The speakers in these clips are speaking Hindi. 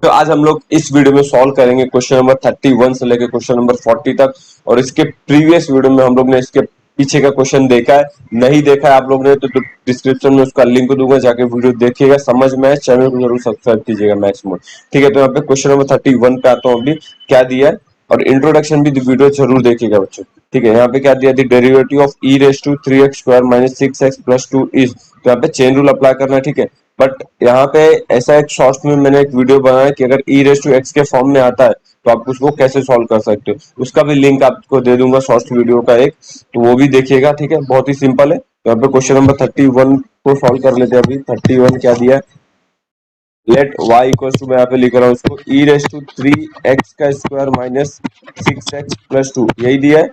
बच्चों आज हम लोग इस वीडियो में सॉल्व करेंगे क्वेश्चन नंबर 31 से लेकर क्वेश्चन नंबर 40 तक। और इसके प्रीवियस वीडियो में हम लोग ने इसके पीछे का क्वेश्चन देखा है, नहीं देखा है आप लोग ने तो डिस्क्रिप्शन में उसका लिंक दूंगा, जाके वीडियो देखिएगा। समझ में आए चैनल को जरूर सब्सक्राइब कीजिएगा मैथ्स मोड। ठीक है, तो यहाँ पे क्वेश्चन नंबर 31 पे आता हूँ अभी क्या दिया है, और इंट्रोडक्शन भी वीडियो जरूर देखिएगा बच्चों। ठीक है, यहाँ पे क्या दिया, derivative of e raise to 3x square minus 6x plus 2 is, तो यहाँ पे चेन रूल अप्लाई करना है। ठीक है, बट यहाँ पे ऐसा एक शॉर्ट्स में मैंने एक वीडियो बनाया कि अगर e रेज टू एक्स के फॉर्म में आता है तो आप उसको कैसे सॉल्व कर सकते हो, उसका भी लिंक आपको दे दूंगा शॉर्ट्स वीडियो का एक, तो वो भी देखिएगा। ठीक है, बहुत ही सिंपल है। तो यहाँ पे क्वेश्चन नंबर 31 को सॉल्व कर लेते हैं। अभी 31 क्या दिया है, लेट y इक्वल टू, मैं यहाँ पे लिख रहा हूँ उसको e रेज टू 3x का स्क्वायर माइनस 6x प्लस 2, यही दिया है।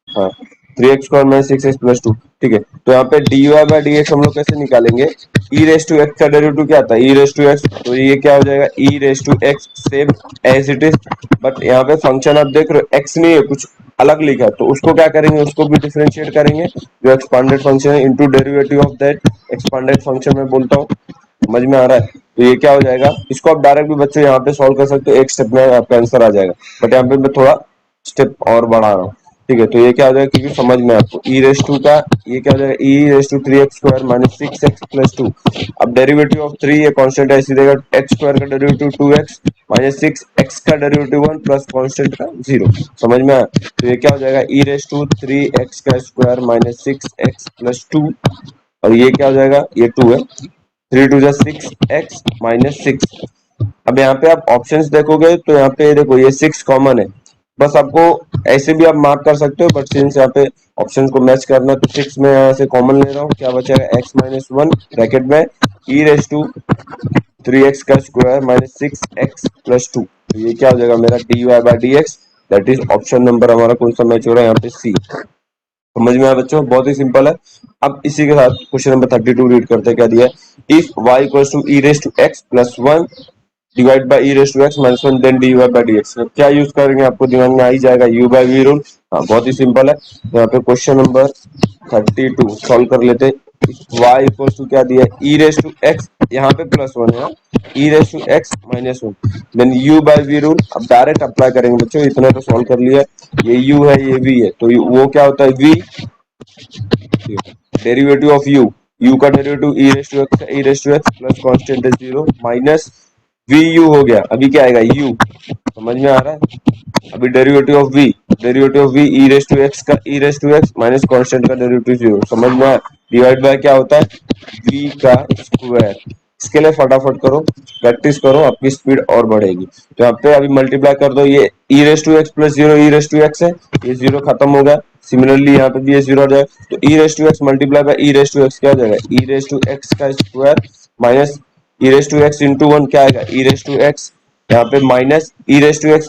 हाँ, 3x square minus 6x plus 2। ठीक है, तो यहाँ पे dy बाई dx हम लोग कैसे निकालेंगे, e रेज टू एक्स का डेरिवेटिव क्या आता है, e रेज टू एक्स, तो ये क्या हो जाएगा e raise to x same as it is. But यहाँ पे फंक्शन आप देख रहे हो x नहीं है, कुछ अलग लिखा है, तो उसको क्या करेंगे, उसको भी डिफरेंशिएट करेंगे, जो एक्सपांडेड फंक्शन है into derivative of that expanded function में बोलता हूँ। समझ में आ रहा है, तो ये क्या हो जाएगा, इसको आप डायरेक्ट भी बच्चों यहाँ पे सॉल्व कर सकते हो, एक स्टेप में आपका आंसर आ जाएगा। बट यहाँ पे मैं थोड़ा स्टेप और बढ़ा रहा हूँ। ठीक है, तो ये क्या हो जाएगा, क्योंकि समझ में आपको e रेज टू का ये क्या हो जाएगा, e raise to 3x square minus 6x plus 2। अब डेरिवेटिव ऑफ 3 ये कांस्टेंट है, इसी देगा x स्क्वायर का डेरिवेटिव 2x माइनस 6x का डेरिवेटिव 1 प्लस कांस्टेंट का 0। समझ में आया, तो ये क्या हो जाएगा e रेज टू 3x का स्क्वायर माइनस 6x प्लस 2, और ये क्या हो जाएगा, ये 2 है, 3 टू जा 6x माइनस 6। अब यहाँ पे आप ऑप्शंस देखोगे तो यहाँ पे देखो ये 6 कॉमन है, बस आपको ऐसे भी आप मार्क कर सकते हो, बट सिंस यहाँ पे ऑप्शंस को मैच करना है तो 6 में यहाँ से कॉमन ले रहा हूँ, क्या बचेगा x माइनस 1 ब्रैकेट में e रेज टू 3x का स्क्वायर माइनस 6x प्लस 2, तो ये क्या हो जाएगा मेरा dy by dx, that is option number हमारा कौन सा मैच हो रहा है यहाँ पे सी। समझ में आया बच्चों, बहुत ही सिंपल है। अब इसी के साथ क्वेश्चन नंबर 32 रीड करते हैं, क्या दिया है, if y equals to e raise to x plus 1 divide by e raise to x minus 1 then dy by dx, क्या यूज करेंगे, आपको दिमाग में आ ही जाएगा, u बाय v रूल। हाँ, बहुत ही सिंपल है। यहाँ पे क्वेश्चन नंबर 32 सॉल्व कर लेते हैं। y इक्वल्स टू क्या दिया है, e रेज टू x, यहाँ पे प्लस 1 है, e raise to x minus 1 then u by v rule. अब डायरेक्ट अप्लाई करेंगे बच्चों, इतना तो सॉल्व कर लिया, ये u है ये v है, तो वो क्या होता है v, डेरिवेटिव ऑफ u का derivative e raise to x, e raise to x plus constant है 0 माइनस vu हो गया, अभी क्या आएगा u। समझ में आ रहा है, अभी derivative of v e raise to x का e raise to x minus constant का डेरिवेटिव 0। समझ में आया, डिवाइड बाय क्या होता है v का स्क्वायर। इसके लिए फटाफट करो, प्रैक्टिस करो, आपकी स्पीड और बढ़ेगी। तो यहाँ पे अभी मल्टीप्लाई कर दो, ये e raise to x plus 0 e raise to x है, ये 0 खत्म हो गया। सिमिलरली यहाँ पे भी ये 0 आ जाएगा, तो e raise to x multiply by e raise to x क्या हो जाएगा, e रेज टू एक्स का square minus e raise to x into 1 क्या आएगा, e रेज टू एक्स, यहाँ पे minus e raise to x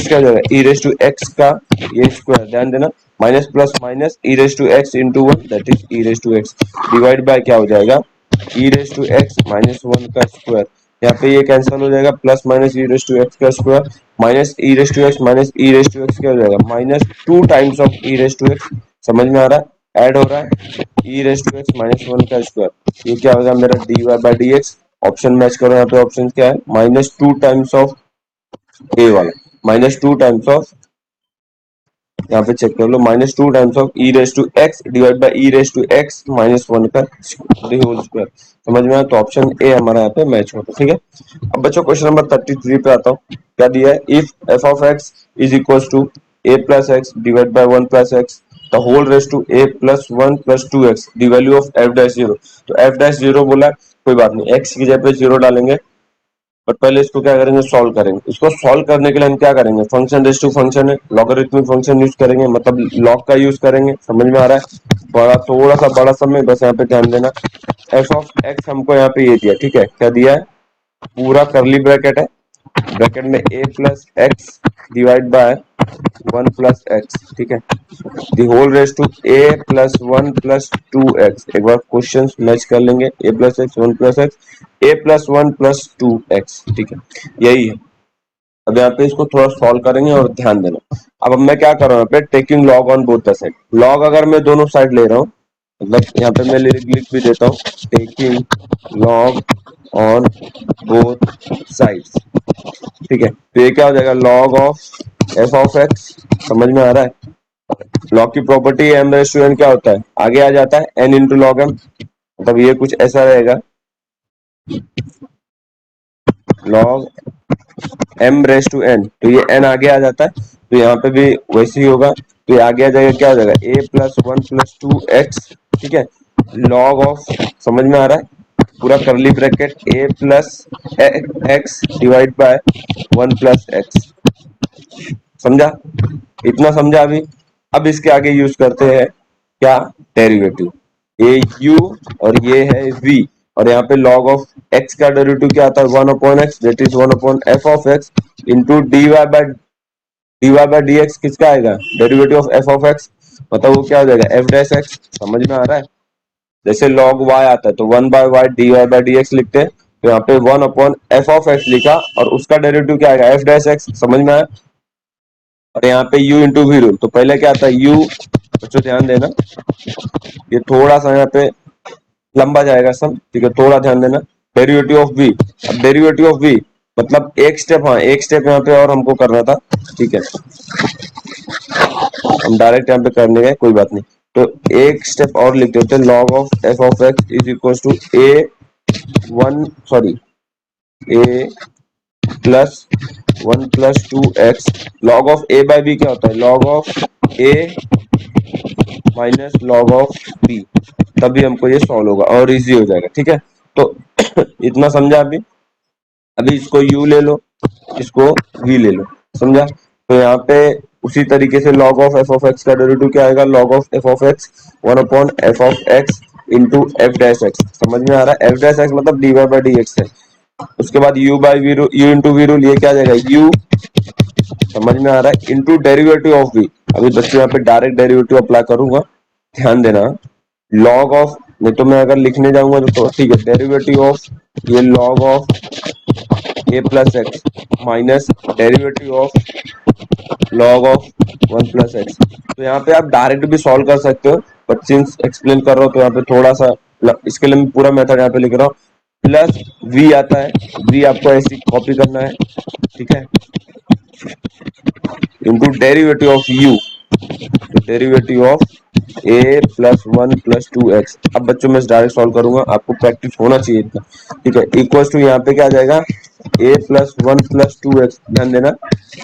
क्या हो जाएगा, e रेज टू एक्स का ये स्क्वायर, ध्यान देना, minus plus minus e raise to x into 1 that is e raise to x, divide by क्या हो जाएगा e raise to x minus 1 का स्क्वायर। यहाँ पे ये कैंसिल हो जाएगा, plus minus e raise to x का square minus e raise to x minus e raise to x क्या हो जाएगा, minus 2 times of e raise to x. समझ में आ रहा है, ऐड हो रहा है e raise to x minus 1 का स्क्वायर, ये क्या होगा मेरा dy by dx। Option match करो, यहाँ पे ऑप्शन क्या है, माइनस 2 टाइम्स ऑफ ए वाला, माइनस 2 टाइम्स ऑफ, यहाँ पे चेक कर लो, minus 2 times of e raise to x divide by e raise to x minus 1 का होल स्क्वायर। समझ में आया, तो ऑप्शन ए हमारा यहाँ पे मैच होता है। ठीक है, अब बच्चों क्वेश्चन नंबर 33 पे आता हूँ, क्या दिया है, if f of x is equal to a plus x divide by 1 plus x the whole raise to a plus 1 plus 2x the value of f dash 0, तो f डैश 0 बोला, कोई बात नहीं, x की जगह पे 0 डालेंगे, बट पहले इसको क्या करेंगे, सॉल्व करेंगे। इसको सॉल्व करने के लिए हम क्या करेंगे, फंक्शन रेज टू फंक्शन है, लॉगरिथमिक फंक्शन यूज करेंगे, मतलब लॉग का यूज करेंगे। समझ में आ रहा है, बड़ा थोड़ा सा बड़ा समय, बस यहाँ पे ध्यान देना। एफ ऑफ एक्स हमको यहाँ पे ये दिया, ठीक है, क्या दिया है, पूरा करली ब्रैकेट है, ब्रैकेट में a plus x divide by 1 plus x, ठीक है, the whole raise to a plus 1 plus 2x। एक बार क्वेश्चन मैच कर लेंगे, a plus x 1 plus x, a plus 1 plus 2x, ठीक है, यही है। अब यहाँ पे इसको थोड़ा सॉल्व करेंगे और ध्यान देना। अब मैं क्या कर रहा हूँ, यहाँ पे taking log on both the side, log अगर मैं दोनों साइड ले रहा हूँ, मतलब यहाँ पे मैं लिख भी देता हूँ, taking log on both sides. ठीक है, तो ये क्या हो जाएगा, log of f of x. समझ में आ रहा है? लॉग की property m raise to n क्या होता है, आगे आ जाता है एन इंटू लॉग एम, मतलब ये कुछ ऐसा रहेगा, log m raise to n, तो ये एन आगे आ जाता है, तो यहाँ पे भी वैसे ही होगा, तो ये आगे आ जाएगा, क्या हो जाएगा, a plus one plus two x. ठीक है, लॉग ऑफ, समझ में आ रहा है, पूरा करली bracket A plus x divide by one plus x. समझा? इतना समझा अभी? अब इसके आगे यूज करते हैं क्या, डेरिवेटिव। ये u और ये है v, और यहाँ पे log ऑफ x का डेरिवेटिव क्या आता है, one upon x, that is one upon f of x into dy by dx किसका आएगा, derivative of f of x, मतलब वो क्या हो जाएगा, f डैश x। समझ में आ रहा है? जैसे log y आता है तो one by y dy by dx लिखते हैं, तो यहाँ पे one upon f of x लिखा और उसका डेरिवेटिव क्या आएगा, f डैश x। समझ में आया? और यहाँ पे u इंटू वी रूल, तो पहले क्या आता है u, बच्चों ध्यान देना, ये थोड़ा सा यहाँ पे लंबा जाएगा सब, ठीक है, थोड़ा ध्यान देना। डेरिवेटिव ऑफ v, अब डेरिवेटिव ऑफ v मतलब एक स्टेप, हाँ एक स्टेप यहाँ पे और हमको करना था, ठीक है, हम डायरेक्ट यहाँ पे करने गए, कोई बात नहीं, तो एक स्टेप और लिख देते हैं, log of f of x is equal to a one, sorry a plus one plus two x, log of a by b क्या होता है, log of a minus log of b, तभी हमको ये सॉल्व होगा और इजी हो जाएगा। ठीक है, तो इतना समझा अभी? अभी इसको u ले लो, इसको v ले लो। समझा? तो यहाँ पे उसी तरीके से log of f of x का डेरिवेटिव क्या आएगा, log of f of x one upon f of x into f dash x. समझ में आ रहा है? f डैश एक्स मतलब dy बाय dx है। उसके बाद u by v rule, u into v rule, ये क्या आ जाएगा u, समझ में आ रहा है, इंटू डेरिवेटिव ऑफ v। अभी बच्चों यहाँ पे डायरेक्ट डेरिवेटिव अप्लाई करूंगा, ध्यान देना, लॉग ऑफ, नहीं तो मैं अगर लिखने जाऊंगा तो ठीक है, डेरिवेटिव ऑफ ये log of a plus x minus derivative of log of one plus x. तो यहाँ पे आप डायरेक्ट भी सॉल्व कर सकते हो, बट सिंस एक्सप्लेन कर रहा हूँ तो यहाँ पे थोड़ा सा, इसके लिए मैं पूरा मेथड यहाँ पे लिख रहा हूँ, प्लस v आता है, v आपको ऐसी कॉपी करना है, ठीक है, इंटू डेरिवेटिव ऑफ u, तो derivative of a plus one plus two x. अब बच्चों मैं डायरेक्ट सॉल्व करूंगा, आपको प्रैक्टिस होना चाहिए इतना, ठीक है, इक्वल टू यहाँ पे क्या आ जाएगा, a plus one plus two x. ध्यान देना,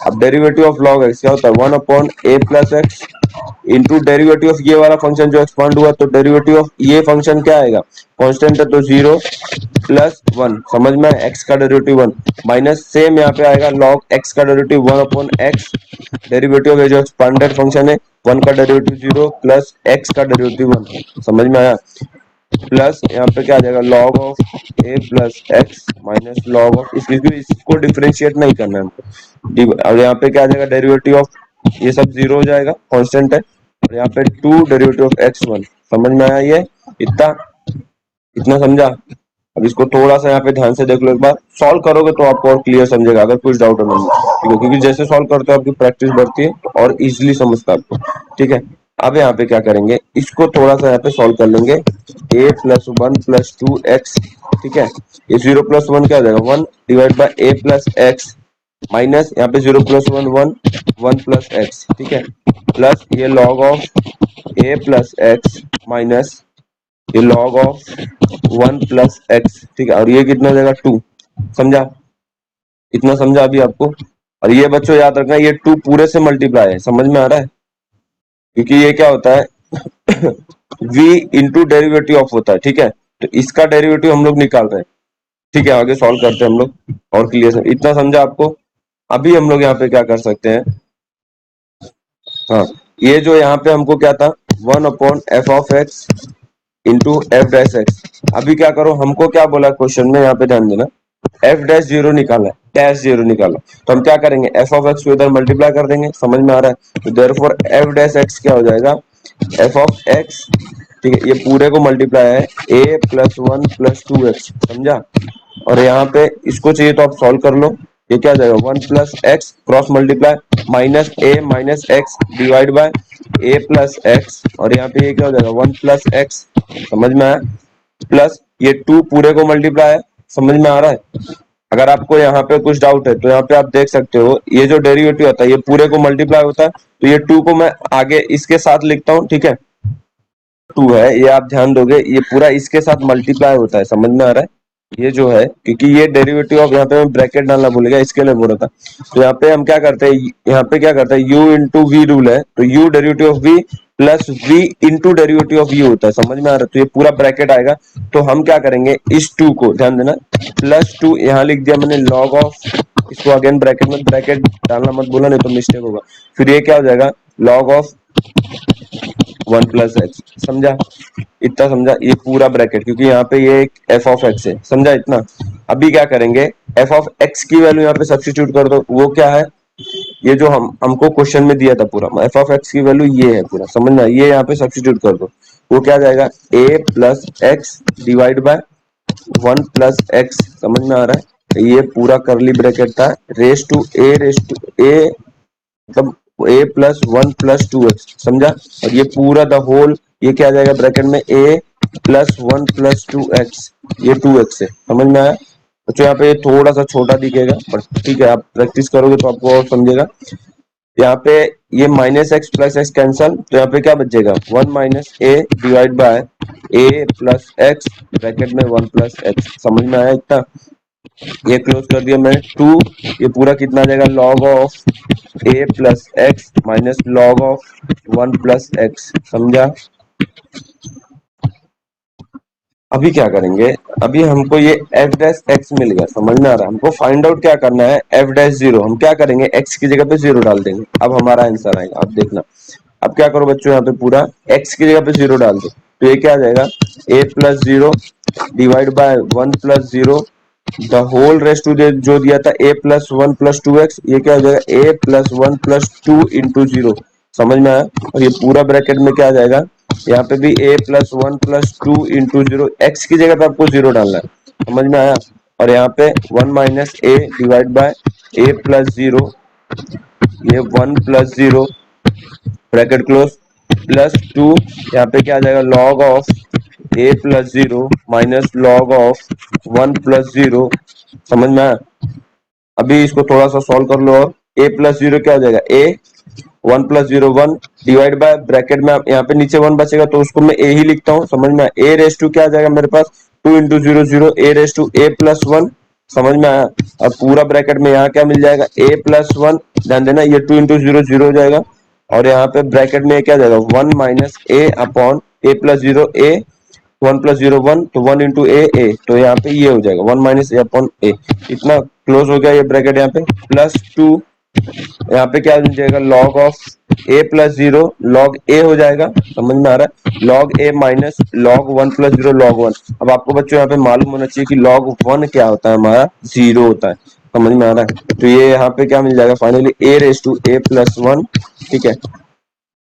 अब डेरिवेटिव ऑफ लॉग एक्स क्या होता है, one upon a plus x into derivative of ये वाला फंक्शन जो एक्सपांड हुआ, तो डेरिवेटिव ऑफ ये फंक्शन क्या आएगा, कांस्टेंट है तो जीरो प्लस वन, समझ में, एक्स का डेरिवेटिव वन, माइनस सेम यहाँ पे आएगा लॉग एक्स का derivative one upon x, derivative of ये जो एक्सपांडेड फंक्शन है, वन का डेरिवेटिव जीरो प्लस एक्स का डेरिवेटिव वन। समझ में आया? प्लस यहाँ पे क्या आ जाएगा, log of a plus x minus log of, इसको डिफरेंशिएट नहीं करना है हमको, और यहाँ पे क्या आ जाएगा, डेरिवेटिव ऑफ ये सब जीरो हो जाएगा, कांस्टेंट है, और यहाँ पे two derivative of x one. समझ में आया? ये इतना, इतना समझा? अब इसको थोड़ा सा यहाँ पे ध्यान से देख लो, एक बार सॉल्व करोगे तो आपको और क्लियर समझेगा, अगर कुछ डाउट है नहीं, ठीक है, क्योंकि जैसे सॉल्व करते हो आपकी प्रैक्टिस बढ़ती है तो और इजिली समझता है आपको। ठीक है, अब यहाँ पे क्या करेंगे, इसको थोड़ा सा यहाँ पे सॉल्व कर लेंगे, a plus one plus two x, ठीक है, ये जीरो प्लस वन क्या हो जाएगा, one divide by a plus x minus यहाँ पे zero plus one one, one plus x, ठीक है, प्लस ये log of a plus x minus ये log of one plus x, ठीक है, और ये कितना हो जाएगा, टू। समझा? इतना समझा अभी आपको? और ये बच्चों याद रखना, ये टू पूरे से मल्टीप्लाई है। समझ में आ रहा है? क्योंकि ये क्या होता है v इंटू डेरिवेटिव ऑफ होता है, ठीक है, तो इसका डेरिवेटिव हम लोग निकाल रहे हैं। ठीक है, आगे सॉल्व करते हैं हम लोग और क्लियर। इतना समझा आपको? अभी हम लोग यहाँ पे क्या कर सकते हैं, हाँ, ये जो यहाँ पे हमको क्या था, one upon f of x into f dash x. अभी क्या करो, हमको क्या बोला क्वेश्चन में, यहाँ पे ध्यान देना, एफ डैश जीरो निकाला है, डैश जीरो निकाला, तो हम क्या करेंगे, एफ ऑफ एक्स को इधर मल्टीप्लाई कर देंगे। समझ में आ रहा है? तो देयरफॉर एफ डैश एक्स क्या हो जाएगा, एफ ऑफ एक्स, ठीक है, ये पूरे को मल्टीप्लाई है a plus one plus two x. समझा? और यहाँ पे इसको चाहिए तो आप सॉल्व कर लो, ये क्या हो जाएगा, one plus x cross multiply minus A minus x divide by a plus x, और यहाँ पे ये क्या हो जाएगा, वन प्लस एक्स। समझ में आया? प्लस ये टू पूरे को मल्टीप्लाई है, समझ में आ रहा है? अगर आपको यहाँ पे कुछ डाउट है तो यहाँ पे आप देख सकते हो, ये जो डेरिवेटिव होता है ये पूरे को मल्टीप्लाई होता है, तो ये 2 को मैं आगे इसके साथ लिखता हूँ, ठीक है। 2 है, ये आप ध्यान दोगे, ये पूरा इसके साथ मल्टीप्लाई होता है, समझ में आ रहा है? ये जो है, क्योंकि ये डेरिवेटिव ऑफ, यहाँ पे मैं ब्रैकेट डालना भूल गया, इसके लिए बोल रहा था। तो यहाँ पे हम क्या करते हैं, यहाँ पे क्या करते हैं, u इंटू वी रूल है, तो u derivative of v plus v into derivative of u होता है, समझ में आ रहा है? तो ये पूरा ब्रैकेट आएगा, तो हम क्या करेंगे, इस 2 को ध्यान देना, +2 यहाँ लिख दिया मैंने, लॉग ऑफ, इसको अगेन ब्रैकेट में, ब्रैकेट डालना मत बोला नहीं तो मिस्टेक होगा। फिर ये क्या हो जाएगा, लॉग ऑफ 1 प्लस एक्स, समझा? इतना समझा? ये पूरा ब्रैकेट, क्योंकि यहाँ पे ये एक एफ ऑफ एक्स है, समझा इतना? अभी क्या करेंगे, एफ ऑफ एक्स की वैल्यू यहाँ पे सब्स्टिट्यूट कर दो, वो क्या है, ये जो हमको क्वेश्चन में दिया था पूरा, एफ ऑफ एक्स की वैल्यू ये है पूरा, समझना? ये यहाँ पे सब्स्टिट्यूट कर दो, वो क्या जाएगा, a plus x divide by 1 plus x, समझ में आ रहा है? तो ये पूरा करली ब्रैकेट था, रेस टू ए, मतलब a प्लस 1 प्लस 2x, समझा? और ये पूरा द होल, ये क्या आ जाएगा ब्रैकेट में, a प्लस 1 प्लस 2x, ये 2x है, समझ में आया? तो यहाँ पे थोड़ा सा छोटा दिखेगा, बट ठीक है, आप प्रैक्टिस करोगे तो आपको और समझेगा। यहाँ पे ये minus x plus x cancel, तो यहाँ पे क्या बचेगा, 1 minus A divide by a plus x, bracket में 1 प्लस एक्स, समझ में आया इतना? ये क्लोज कर दिया मैंने, 2, ये पूरा कितना आ जाएगा, log of a plus x minus log of 1 plus x, समझा? अभी क्या करेंगे, अभी हमको ये एफ डैश एक्स मिल गया, समझ में आ रहा है? हमको फाइंड आउट क्या करना है, एफ डैश जीरो, हम क्या करेंगे, एक्स की जगह पे जीरो डाल देंगे, अब हमारा आंसर आएगा, आप देखना। अब क्या करो बच्चों, यहाँ पे पूरा एक्स की जगह पे जीरो डाल दो, तो ये क्या आ जाएगा, a plus zero divide by 1 plus zero, the whole raise to जो दिया था a प्लस 1 प्लस 2x, ये क्या हो जाएगा, a plus 1 plus 2 into zero, समझ में आया? और ये पूरा ब्रैकेट में क्या आ जाएगा, यहाँ पे भी a plus 1 plus 2 into zero, x की जगह पे आपको जीरो डालना है, समझ में आया? और यहाँ पे 1 minus A divide by a plus zero, ये 1 plus zero, bracket close, plus 2, यहाँ पे क्या आ जाएगा, log of a plus zero minus log of 1 plus zero, समझ में आया? अभी इसको थोड़ा सा सॉल्व कर लो, और a प्लस जीरो क्या हो जाएगा, a 1 plus zero 1 divide bye, bracket में यहाँ पे नीचे 1 बचेगा तो उसको मैं a ही लिखता हूँ, समझ में आया? a रेस टू क्या आ जाएगा मेरे पास, 2 into zero zero, a raise to a plus 1, समझ में आया? अब पूरा ब्रैकेट में यहाँ क्या मिल जाएगा, a प्लस 1, ध्यान देना, ये 2 इंटू जीरो जीरो हो जाएगा, और यहाँ पे ब्रैकेट में क्या जाएगा, 1 minus A upon a plus zero, A 1 plus zero 1, तो 1 इंटू ए, तो यहाँ पे ये हो जाएगा 1 माइनस ए अपॉन ए, इतना क्लोज हो गया ये ब्रैकेट, यहाँ पे प्लस 2, यहाँ पे क्या हो जाएगा, log of a plus zero log a हो जाएगा, समझ में आ रहा है? Log a minus log 1 plus zero log 1, अब आपको बच्चों यहाँ पे मालूम होना चाहिए कि लॉग 1 क्या होता है, हमारा जीरो होता है, समझ में आ रहा है? तो ये यहाँ पे क्या मिल जाएगा finally, a raise to a plus 1, ठीक है।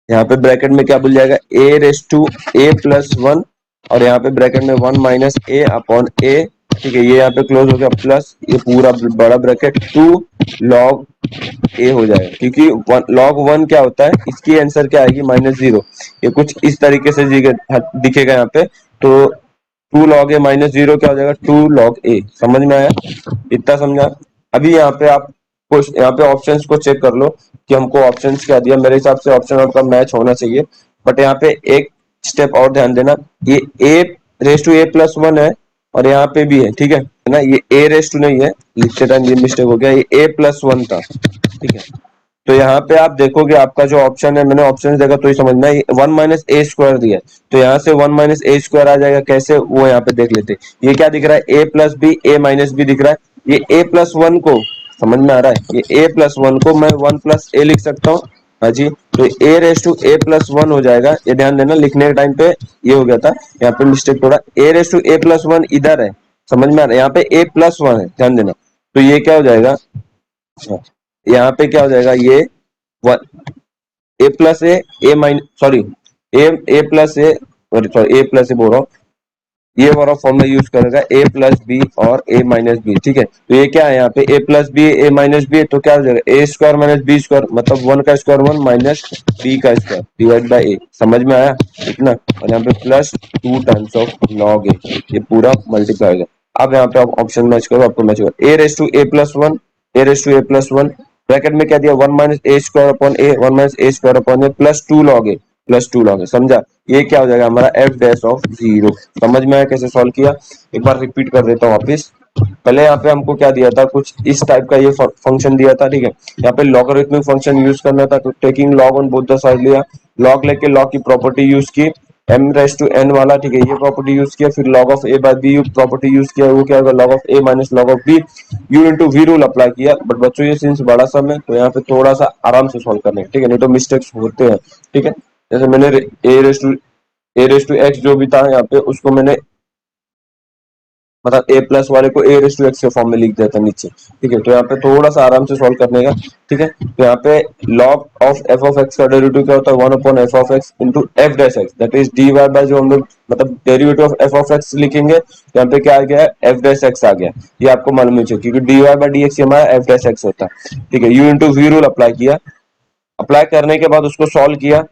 यहाँ पे ब्रैकेट में क्या मिल जाएगा, ए रेस टू ए प्लस 1, और यहाँ पे ब्रैकेट में 1 माइनस ए अपॉन ए, ठीक है, ये यहाँ पे क्लोज हो गया, प्लस ये पूरा बड़ा ब्रैकेट 2 लॉग ए हो जाएगा, क्योंकि लॉग 1 क्या होता है, इसकी आंसर क्या आएगी, -0, ये कुछ इस तरीके से दिखेगा यहाँ पे, तो 2 लॉग ए माइनस जीरो क्या हो जाएगा, 2 लॉग ए, समझ में आया? इतना समझा? अभी यहाँ पे आप यहाँ पे ऑप्शंस को चेक कर लो कि हमको ऑप्शंस क्या दिया, मेरे हिसाब से ऑप्शन आपका मैच होना चाहिए, बट यहाँ पे एक स्टेप और ध्यान देना, ये a raise to a plus 1 है, और यहाँ पे भी है, ठीक है ना, ये a रेस टू नहीं है, लिखते टाइम ये मिस्टेक हो गया, ये a प्लस 1 था, ठीक है। तो यहाँ पे आप देखोगे आपका जो ऑप्शन है, मैंने ऑप्शन देखा तो ही समझना है, 1 माइनस ए स्क्वायर दिया है, तो यहाँ से 1 माइनस ए स्क्वायर आ जाएगा, कैसे वो यहाँ पे देख लेते हैं। ये क्या दिख रहा है, a plus b, a minus b दिख रहा है, ये a प्लस 1 को, समझ में आ रहा है, ये a प्लस 1 को मैं 1 प्लस ए लिख सकता हूँ, हाँ जी, तो a raise to a plus 1 हो जाएगा, ये ध्यान देना, लिखने के टाइम पे ये हो गया था, यहाँ पे मिस्टेक थोड़ा, a raise to a plus 1 इधर है, समझ में आ रहा है, यहाँ पे a प्लस 1 है, ध्यान देना, तो ये क्या हो जाएगा, यहाँ पे क्या हो जाएगा, ये ए plus A minus, sorry, a plus A, sorry a plus ए बोल रहा हूँ, ये वाला फॉर्मूला यूज करेगा, ए प्लस बी और ए माइनस बी, ठीक है। तो ये क्या है, यहाँ पे ए plus b a minus b, तो क्या हो जाएगा, ए स्क्वायर माइनस बी स्क्वायर, मतलब 1 का स्क्वायर 1 माइनस बी का स्क्वायर डिवाइड बाय ए, समझ में आया इतना? और यहाँ पे प्लस 2 टाइम्स ऑफ लॉग ए, ये पूरा मल्टीप्लाई होगा। अब यहाँ पे आप ऑप्शन मैच करो, आपको मैच होगा a raise to a plus one, a raise to a plus one, bracket में क्या दिया, one minus a square upon a, one minus a square upon a plus two log a, plus two log a, समझा। ये क्या हो जाएगा हमारा एफ डैश ऑफ जीरो। समझ में आया कैसे सॉल्व किया? एक बार रिपीट कर देता हूँ वापिस। पहले यहाँ पे हमको क्या दिया था, कुछ इस टाइप का ये फंक्शन दिया था, ठीक है। यहाँ पे लॉगरिथमिक फंक्शन यूज करना था, तो taking log on both the side लिया, लॉग लेके लॉग की प्रॉपर्टी यूज की, एम रेस टू एन वाला, ठीक है, ये प्रॉपर्टी यूज किया, फिर log of a by b property use किया, वो क्या होगा log of a minus log of b, u into v rule apply किया। बट बच्चों ये सिंस बड़ा सम है तो यहाँ पे थोड़ा सा आराम से सॉल्व करना है, ठीक है, नहीं तो मिस्टेक्स होते हैं, ठीक है। जैसे मैंने ए रेस टू एक्स जो भी था यहाँ पे उसको मैंने मतलब ए प्लस वाले को ए रेस टू एक्स के फॉर्म में लिख देता नीचे, ठीक है। तो यहाँ पे थोड़ा सा आराम से सॉल्व करने का, ठीक है। तो यहाँ पे log of f of x का डेरिवेटिव क्या होता है, one upon f of x into f dash x, that is d y by, जो हम लोग मतलब derivative of f of x लिखेंगे, यहाँ पे क्या आ गया, एफ डैश एक्स आ गया। ये आपको मालूम है क्योंकि d y by d x हमारा एफ डैश एक्स होता है, ठीक है। U into v rule apply किया, अप्लाई करने के बाद उसको सॉल्व किया,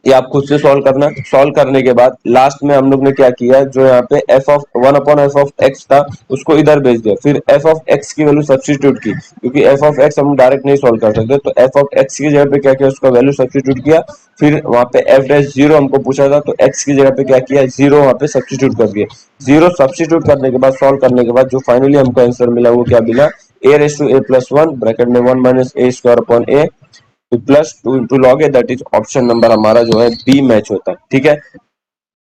ये आप खुद से सॉल्व करना। सॉल्व करने के बाद लास्ट में हम लोग ने क्या किया, जो यहाँ पे F of one upon f of x था उसको इधर भेज दिया, फिर एफ ऑफ एक्स की वैल्यू सब्स्टिट्यूट की, क्योंकि एफ ऑफ एक्स हम डायरेक्ट नहीं सॉल्व कर सकते, तो एफ ऑफ एक्स की जगह पे क्या किया, उसका वैल्यू सब्स्टिट्यूट किया, फिर वहां पे एफ डैश जीरो हमको पूछा था तो एक्स की जगह पे क्या किया, जीरो वहां पे सब्स्टिट्यूट कर दिया। जीरो सब्स्टिट्यूट करने के बाद सॉल्व करने के बाद जो फाइनली हमको आंसर मिला वो क्या मिला, a raise to a plus one, bracket में one minus a square upon a plus two into log है, दैट इज ऑप्शन नंबर हमारा जो है बी मैच होता है, ठीक है।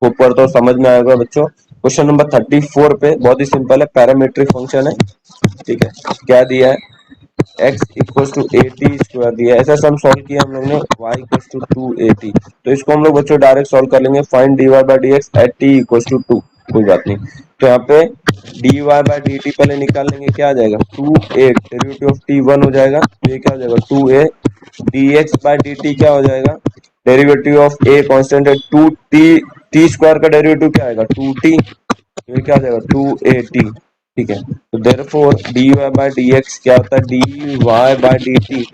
ऊपर तो समझ में आएगा बच्चों। क्वेश्चन नंबर 34 पे बहुत ही सिंपल है, पैरामीट्रिक फंक्शन है, ठीक है। क्या दिया है, x equal to a t square दिया है, ऐसा सम सॉल्व किया हम लोग ने, y equal to two a t, तो इसको हम लोग बच्चों डायरेक्ट सॉल्व कर लेंगे, find d y by d x at t equal to two, कोई बात नहीं। तो यहाँ पे d y by d t पहले निकाल लेंगे, क्या आ जाएगा, two a, derivative of t one हो जाएगा, तो ये क्या हो जाएगा, two a, d x by d t क्या हो जाएगा, डेरिवेटिव ऑफ ए कांस्टेंट है, टू टी, टी स्क्वायर का डेरिवेटिव क्या आएगा, टू टी, तो ये क्या हो जाएगा, टू ए टी, ठीक है। तो therefore d y by d x क्या होता है, d y by d t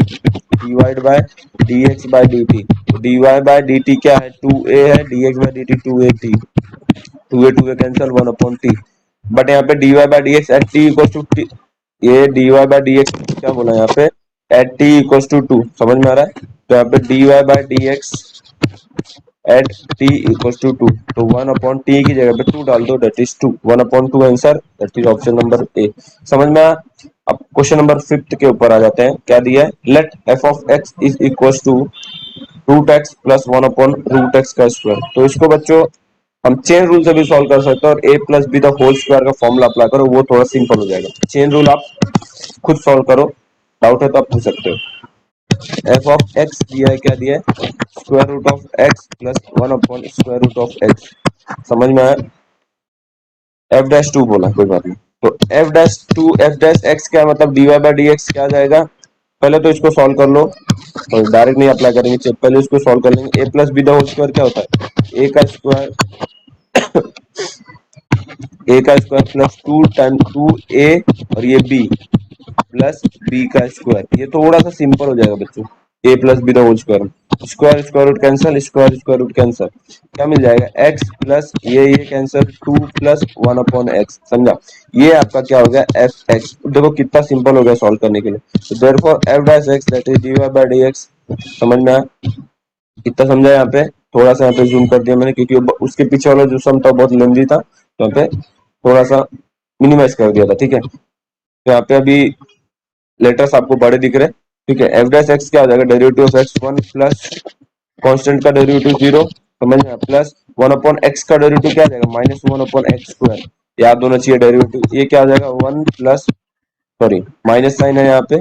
divide by d x by d t, तो d y by d t क्या है, टू ए है, d x by d t two a t, two a cancel, one upon t, but यहाँ पे d y by d x at t equal to t, ये d y by d x क्या बोला यहाँ पे, at t equal to two, समझ में आ रहा है। तो यहाँ पे d y by d x at t equal to two, तो वन अपॉन टी की जगह पे टू डाल दो, that is two, one upon two answer, that is option number a. समझ में आया? अब क्वेश्चन नंबर 5 के ऊपर आ जाते हैं, क्या दिया है, let f of x is equal to root x plus one upon root x का स्क्वायर। तो इसको बच्चों हम चेन रूल से भी सॉल्व कर सकते हैं, और a plus b the whole square का फॉर्मूला अप्लाई करो, वो थोड़ा सिंपल हो जाएगा। चेन रूल आप खुद सॉल्व करो, डाउट है तो आप पूछ सकते हो। एफ ऑफ एक्स दिया है, क्या दिया है, square root of x plus one upon square root of x, समझ में आया। एफ डैश टू बोला, कोई बात नहीं। तो f dash two, f dash x क्या मतलब, d y by d x क्या जाएगा, पहले तो इसको सॉल्व कर लो, तो डायरेक्ट नहीं अप्लाई करेंगे, पहले इसको सॉल्व कर लेंगे। A plus b the whole square क्या होता है, ए का स्क्वायर, ए का square plus two time two a, और ये बी प्लस बी का स्क्वायर, ये थोड़ा सा सिंपल हो जाएगा बच्चों, a plus b the whole square, square square root cancel, square square root cancel, क्या मिल जाएगा, एक्स प्लस ये cancel, two plus one upon x, समझा। ये आपका क्या हो गया, एफ एक्स, देखो कितना सिंपल हो गया सॉल्व करने के लिए। तो therefore f dash x that is d y by d x, समझ में आया, कितना समझा यहाँ पे, थोड़ा सा यहाँ पे जूम कर दिया मैंने, क्योंकि उसके पीछे वाला जो सम था बहुत लेंदी था, तो यहाँ पे थोड़ा सा मिनिमाइज कर दिया था, ठीक है। तो यहाँ पे अभी लेटर्स आपको बड़े दिख रहे, ठीक है। एफ डैश एक्स क्या हो जाएगा, derivative of x one plus constant का डेरिवेटिव जीरो, समझ में, प्लस वन अपॉन एक्स का डेरिवेटिव क्या आ जाएगा, minus one upon x square, याद होना चाहिए डेरिवेटिव, ये क्या आ जाएगा, one plus, sorry minus sign है यहाँ पे,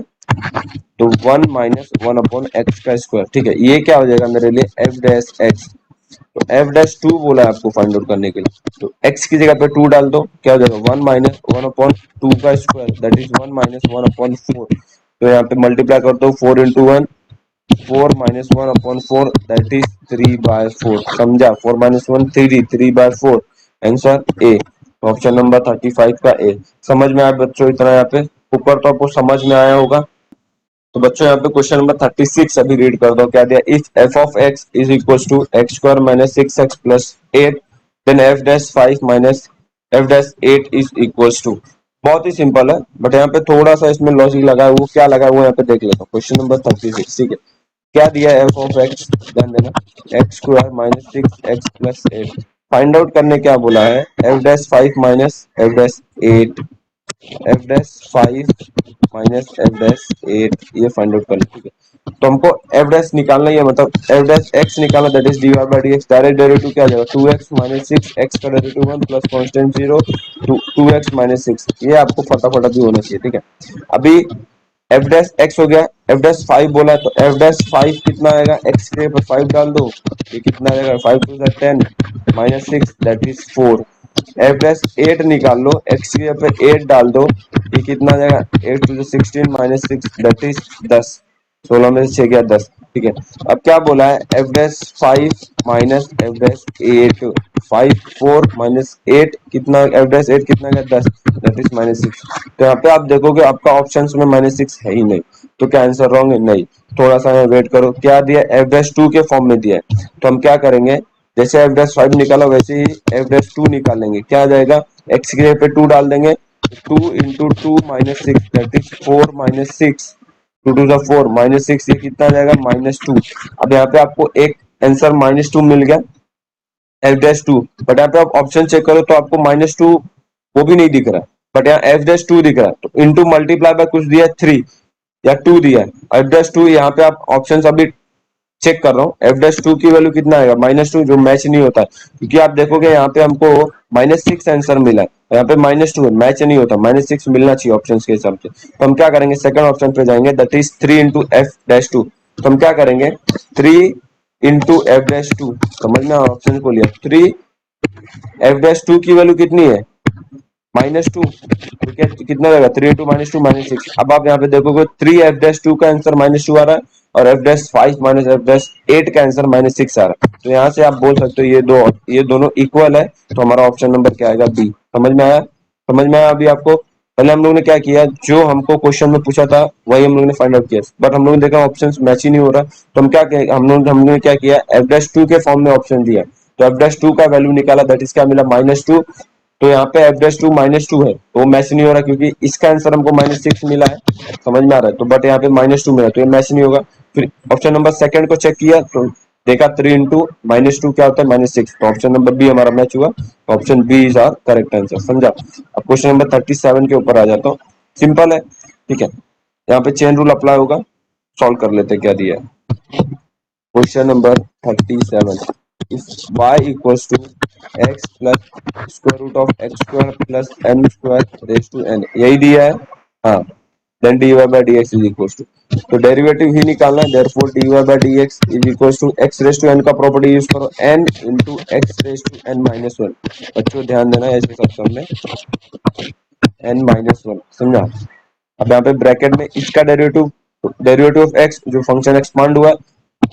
तो one minus one upon x का स्क्वायर, ठीक है। ये क्या हो जाएगा मेरे लिए, एफ डैश एक्स, तो एफ डैश टू बोला है आपको फाइंड आउट करने के लिए, तो एक्स की जगह पे टू डाल दो, क्या हो जाएगा, one minus one upon two का square, that is one minus one upon four, तो यहाँ पे मल्टीप्लाई कर दो, four into one, four minus one upon four, that is three by four, समझा, four minus one three, three by four, answer a, option number 35 का ए। समझ में आया बच्चों इतना, यहाँ पे ऊपर तो आपको समझ में आया होगा। तो बच्चों यहाँ पे क्वेश्चन नंबर 36 अभी रीड कर दो, क्या दिया, if f of x is equal to x square minus six x plus eight, then f dash five minus f dash 8 is equals to. बहुत ही सिंपल है, बट यहाँ पे थोड़ा सा इसमें लॉजिक लगा है, वो क्या लगा है वो यहाँ पे देख लेता हूँ। क्वेश्चन नंबर 36, ठीक है। क्या दिया है एफ ऑफ एक्स, ध्यान देना, x square minus 6 x plus 8। Find out करने क्या बोला है, F dash 5 minus f dash 8, F dash 5 minus f dash 8, ये फाइंड आउट करना, ठीक है। तो हमको एफ डैश निकालना ही है, मतलब एफ डैश एक्स निकालना, that is d y by d x. Direct derivative क्या आ जाएगा, 2x माइनस 6 एक्स का derivative 1 plus constant 0 2x minus 6। ये आपको फटाफट भी होना चाहिए, ठीक है। अभी एफ डैश एक्स हो गया, एफ डैश 5 बोला है, तो एफ डैश 5 कितना आएगा, एक्स के पर 5 डाल दो, ये कितना आएगा, 5 two 10 minus 6 that is 4। F dash 8 निकाल लो, एक्स के ऊपर 8 डाल दो, ये कितना आ जाएगा, 8 टू 16 माइनस 6 दैट इज 10। 16 में से 6 गया 10, ठीक है। अब क्या बोला है, F dash 5 minus f dash 8, 5 4 minus 8 कितना, एफ डैश 8 कितना गया 10 दैट इज माइनस 6। तो यहाँ पे आप देखोगे आपका ऑप्शन में माइनस 6 है ही नहीं, तो क्या आंसर रॉन्ग है, नहीं। थोड़ा सा वेट करो, क्या दिया, एफ डैश 2 के फॉर्म में दिया है, तो हम क्या करेंगे, जैसे एफ डैश 5 निकाला वैसे ही एफ डैश 2 निकालेंगे। क्या आ जाएगा, एक्स के पे 2 डाल देंगे, 2 into 2 minus 6 that is 4 minus 6, 2 two 4 minus 6, ये कितना आ जाएगा, -2। अब यहाँ पे आपको एक आंसर -2 मिल गया, एफ डैश 2। बट यहाँ पे आप ऑप्शन चेक करो तो आपको -2 वो भी नहीं दिख रहा, बट यहाँ एफ डैश 2 दिख रहा है। तो इंटू मल्टीप्लाई बाय कुछ दिया 3 या 2 दिया है, एफ डैश 2। यहाँ पे आप ऑप्शन अभी चेक कर रहा हूँ, एफ डैश 2 की वैल्यू कितना आएगा, -2, जो मैच नहीं होता है, क्योंकि आप देखोगे यहाँ पे हमको -6 आंसर मिला है, यहाँ पे -2 है, मैच नहीं होता, -6 मिलना चाहिए ऑप्शन के हिसाब से। तो हम क्या करेंगे, सेकंड ऑप्शन पे जाएंगे, that is 3 into f dash 2। तो हम क्या करेंगे, 3 इंटू एफ डैश 2, समझना, ऑप्शन को लिया 3, एफ डैश 2 की वैल्यू कितनी है, -2, तो क्या कितना रहेगा, 3 इंटू -2 -6। अब आप यहाँ पे देखोगे 3 एफ डैश 2 का आंसर -2 आ रहा है, और F dash 5 minus f dash 8 का आंसर -6 आ रहा है। तो यहाँ से आप बोल सकते हो ये दोनों इक्वल है, तो हमारा ऑप्शन नंबर क्या आएगा, बी। समझ में आया, समझ में आया अभी आपको। पहले हम लोग ने क्या किया, जो हमको क्वेश्चन में पूछा था वही हम लोग ने फाइंड आउट किया, बट हम लोग ने देखा ऑप्शन मैच ही नहीं हो रहा, तो हम लोग ने क्या किया, एफ डैश 2 के फॉर्म में ऑप्शन दिया, तो एफ डैश 2 का वैल्यू निकाला, दैट इज क्या मिला, -2। तो यहाँ पे एफ डैश 2 -2 है, तो मैच नहीं हो रहा, क्योंकि इसका आंसर हमको -6 मिला है, समझ में आ रहा है, तो बट यहाँ पे -2 मिला, तो ये मैच नहीं होगा। फिर ऑप्शन नंबर सेकंड को चेक किया, तो देखा 3 इंटू -2 क्या होता है, -6, तो ऑप्शन नंबर बी हमारा मैच हुआ, तो option b is our correct answer, समझा। अब क्वेश्चन नंबर 37 के ऊपर आ जाता हूँ, सिंपल है, ठीक है। यहाँ पे चेन रूल अप्लाई होगा, सॉल्व कर लेते क्या दिया है। Question number 37, if y equals to x plus square root of x square plus m square raised to n, यही दिया है, हाँ, then dy by dx is equals to, तो डेरिवेटिव ही निकालना है, therefore dy by dx is equals to x raised to n का प्रॉपर्टी यूज करो, n into x raised to n minus 1। बच्चों ध्यान देना ऐसे सब में n minus 1, समझा। अब यहाँ पे ब्रैकेट में इसका डेरिवेटिव ऑफ x, जो फंक्शन एक्सपांड हुआ,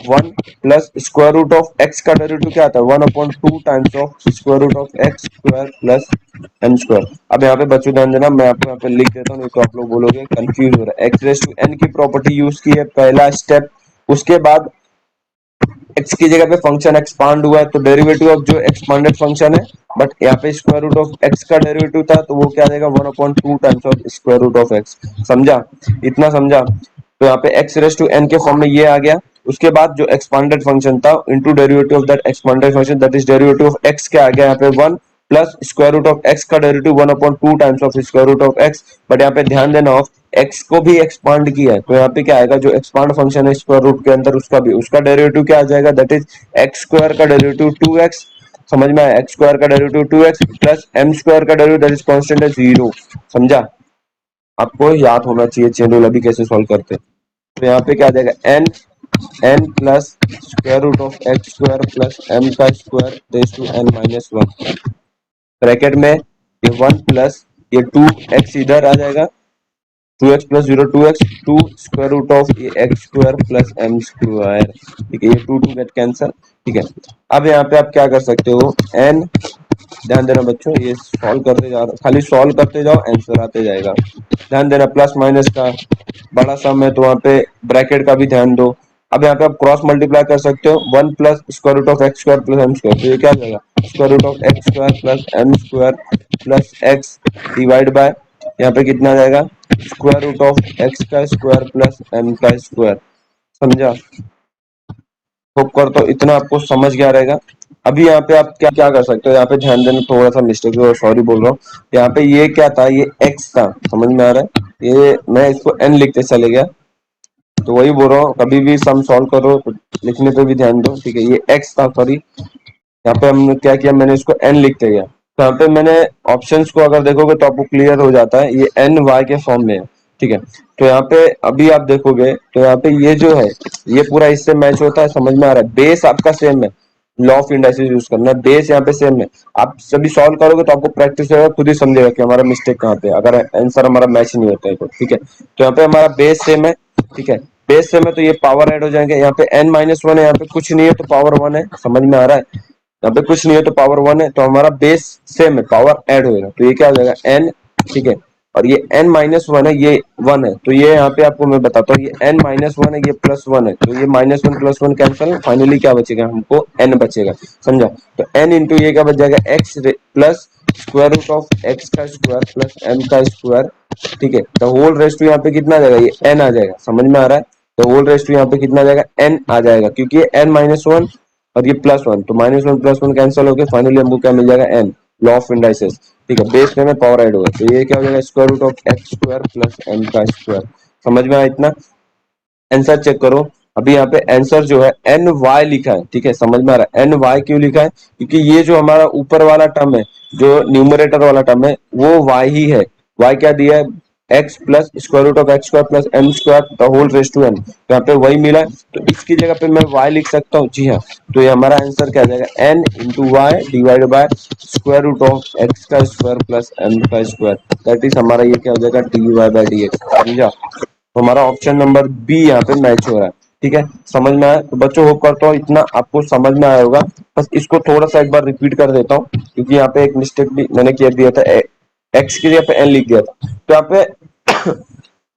1 plus square root of x का डेरिवेटिव क्या आता है, 1/2 times of square root of x square plus m square. अब यहाँ पे बच्चों ध्यान देना, मैं आपको यहाँ पे लिख देता हूँ, नहीं तो आप लोग बोलोगे कंफ्यूज हो रहा है। x रेस टू n की प्रॉपर्टी यूज की है, पहला स्टेप। उसके बाद x की जगह पे फंक्शन एक्सपांड हुआ है, तो डेरिवेटिव ऑफ जो एक्सपांडेड फंक्शन है, बट यहाँ पे स्क्वायर रूट ऑफ x का डेरिवेटिव था, तो वो क्या आ जाएगा, 1/2 times of square root of x। समझा, इतना समझा। तो यहाँ पे x रेस टू n के फॉर्म में ये आ गया। उसके बाद जो एक्सपांडेड फंक्शन था, into derivative of that expanded function, that is derivative of x क्या आ गया यहाँ पे 1 plus square root of x का derivative 1/2 times of square root of x। But यहाँ पे ध्यान देना, ऑफ x को भी एक्सपांड किया है, तो यहाँ पे क्या आएगा, जो एक्सपांड फंक्शन है स्क्वायर रूट के अंदर, उसका डेरिवेटिव क्या आ जाएगा, दैट इज x स्क्वायर का डेरिवेटिव 2x। समझ में आया, x स्क्वायर का derivative 2x plus m square का डेरिवेटिव, दैट इज कांस्टेंट है 0। समझा, आपको याद होना चाहिए चेन रूल अभी कैसे सॉल्व करते हैं। तो यहाँ पे क्या आ जाएगा, n plus square root of x square plus m का square raise to n minus 1, bracket में ये 1 प्लस ये 2x इधर आ जाएगा, 2x plus 0 2x, 2 square root of ये x square plus m square, ठीक है, ये 2 गेट कैंसल, ठीक है। अब यहाँ पे आप क्या कर सकते हो, n, ध्यान देना बच्चों, ये सॉल्व करते जाओ, खाली सॉल्व करते जाओ, आंसर आते जाएगा। ध्यान देना, प्लस माइनस का बड़ा सम है, तो वहां पे ब्रैकेट का भी ध्यान दो। अब यहाँ पे आप क्रॉस मल्टीप्लाई कर सकते हो, 1 plus square root of x square plus m square, तो ये क्या आ जाएगा, square root of x square plus m square plus x divide by यहाँ पे कितना आ जाएगा स्क्वायर रूट ऑफ एक्स का स्क्वायर प्लस एम का स्क्वायर। समझा? होप करता हूँ इतना आपको समझ गया रहेगा। अभी यहाँ पे आप क्या क्या कर सकते हो, यहाँ पे ध्यान देना, थोड़ा सा मिस्टेक है, सॉरी बोल रहा हूँ। यहाँ पे ये क्या था, ये x था, समझ में आ रहा है? ये मैं इसको n लिखते चले गया, तो वही बोल रहा हूँ, कभी भी सम सॉल्व करो तो लिखने पे भी ध्यान दो, ठीक है? ये x था, सॉरी, यहाँ पे हमने क्या किया, मैंने इसको n लिखते गया, तो यहाँ पे मैंने ऑप्शंस को अगर देखोगे तो आपको क्लियर हो जाता है, ये n y के फॉर्म में है, ठीक है? तो यहाँ पे अभी आप देखोगे तो यहाँ पे ये जो है ये पूरा इससे मैच होता है, समझ में आ रहा है? बेस आपका सेम है, लॉ ऑफ इंडाइसिस यूज करना है, बेस यहाँ पे सेम है। आप सभी सॉल्व करोगे तो आपको प्रैक्टिस होगा, खुद ही समझेगा कि हमारा मिस्टेक कहाँ पे है, अगर आंसर हमारा मैच नहीं होता है तो, ठीक है? तो यहाँ पे हमारा बेस सेम है, ठीक है? बेस सेम है तो ये पावर ऐड हो जाएंगे, यहाँ पे n-1 है, यहाँ पे कुछ नहीं है तो पावर 1 है, समझ में आ रहा है? यहाँ पे कुछ नहीं है तो पावर 1 है, तो हमारा बेस सेम है, पावर ऐड होगा, तो ये क्या हो जाएगा n, ठीक है? और ये n-1 है, ये 1 है, तो ये यहाँ पे आपको मैं बताता हूँ, ये n-1 है, ये +1 है, तो ये -1 +1 कैंसिल, फाइनली क्या बचेगा हमको, n बचेगा। समझा? तो n इंटू ये क्या बच जाएगा, x plus square root of x का स्क्वायर प्लस m का स्क्वायर, ठीक है? द होल रेस्ट टू यहाँ पे कितना आ जाएगा, ये n आ जाएगा, समझ में आ रहा है? तो होल रेस्ट टू यहाँ पे कितना आ जाएगा, n आ जाएगा, क्योंकि ये n-1 और ये +1, तो -1 +1 कैंसिल होकर फाइनली हमको क्या मिल जाएगा, n, लॉ ऑफ इंडाइसेस, ठीक है? बेस में पावर ऐड होगा, तो ये क्या हो जाएगा, square root of x square plus m का स्क्वायर। समझ में आया इतना? आंसर चेक करो। अभी यहाँ पे आंसर जो है एन वाई लिखा है, ठीक है? समझ में आ रहा है? एन वाई क्यों लिखा है? क्योंकि ये जो हमारा ऊपर वाला टर्म है, जो न्यूमरेटर वाला टर्म है, वो वाई ही है। वाई क्या दिया है, x plus square root of x square plus m square the whole raise to n, तो यहाँ पे वही मिला है, तो इसकी जगह पे मैं वाई लिख सकता हूँ। जी हाँ, तो ये हमारा आंसर क्या आ जाएगा, n into y divide by square root of x का स्क्वायर प्लस एम का स्क्वायर, दैट इज हमारा ये क्या हो जाएगा, d y by d x. समझा? तो हमारा ऑप्शन नंबर बी यहाँ पे मैच हो रहा है, ठीक है? समझ में आया? तो बच्चों होप करता हूँ इतना आपको समझ में आया होगा। बस इसको थोड़ा सा एक बार रिपीट कर देता हूँ, क्योंकि यहाँ पे एक मिस्टेक भी मैंने किया दिया था, एक्स की जगह पे एन लिख दिया था, तो यहाँ पे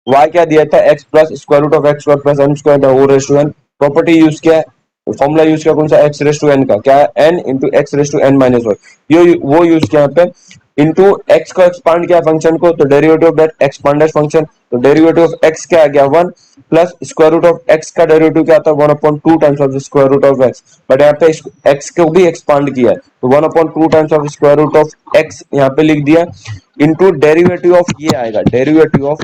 y क्या दिया था, x plus square root of x square plus m square the whole raise to n. Property use किया है, फॉर्मूला यूज किया कौन सा, x रेस टू n का, क्या है, n into x raise to n minus one, ये वो यूज किया यहाँ पे। इंटू x को एक्सपांड किया फंक्शन को, तो derivative of that expanded function, तो डेरिवेटिव ऑफ x क्या आ गया, 1 plus square root of x का डेरिवेटिव क्या आता है, 1/2 times of square root of x, but यहाँ पे x को भी एक्सपांड किया है, तो 1/2 times of square root of x यहाँ पे लिख दिया, इंटू डेरिवेटिव ऑफ ये आएगा, डेरिवेटिव ऑफ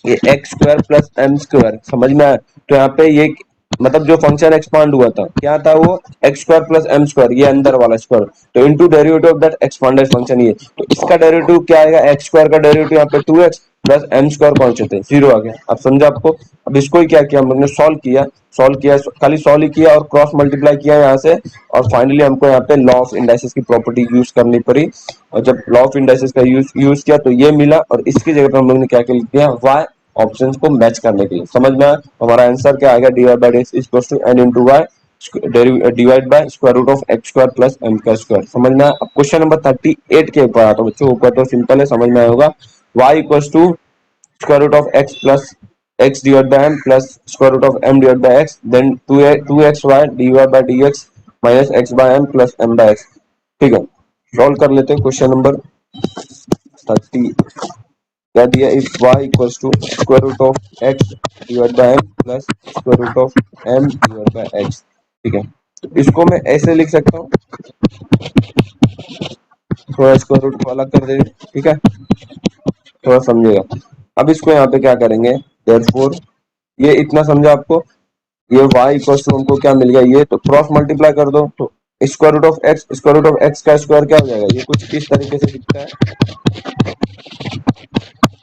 ये x square plus m square. समझ में आया? तो यहाँ पे ये मतलब जो फंक्शन एक्सपांड हुआ था, क्या था वो, x square plus m square, ये अंदर वाला स्क्वायर, तो into derivative of that expanded function, ये, तो इसका डेरिवेटिव क्या आएगा, एक्स स्क्वायर का डेरिवेटिव यहाँ पे 2x plus m square constant है, 0 आ गया। अब समझा आपको? अब इसको ही क्या किया हम लोग ने, सॉल्व किया, खाली सॉल्व ही किया और क्रॉस मल्टीप्लाई किया यहाँ से, और फाइनली हमको यहाँ पे लॉ ऑफ इंडाइसिस की प्रॉपर्टी यूज करनी पड़ी, और जब लॉ ऑफ इंडाइसिस का यूज किया तो ये मिला, और इसकी जगह पे हम लोग ने क्या लिख दिया, y ऑप्शंस को मैच करने के लिए। समझ में आया? हमारा आंसर क्या आएगा, dy by dx equals to n into y divide by square root of x square plus m का स्क्वायर। समझ में आया? अब क्वेश्चन नंबर 38 के ऊपर आता हूँ बच्चों, ऊपर तो सिंपल है, समझ में आया होगा। y equals to square root of x plus x divide by m plus square root of m divide by x, then 2xy dy by dx minus x by m plus m by x, ठीक है? सॉल्व कर लेते हैं क्वेश्चन नंबर 30। क्या दिया, if y equals to square root of x divide by m plus square root of m divide by x, ठीक है? तो इसको मैं ऐसे लिख सकता हूँ, थोड़ा स्क्वायर रूट को अलग कर देंगे, ठीक है? थोड़ा समझेगा। अब इसको यहाँ पे क्या करेंगे, देयरफॉर ये इतना समझा आपको, ये y इक्वल्स टू हमको क्या मिल गया, ये तो क्रॉस मल्टीप्लाई कर दो, तो square root of x, square root of x का स्क्वायर क्या हो जाएगा, ये कुछ इस तरीके से दिखता है,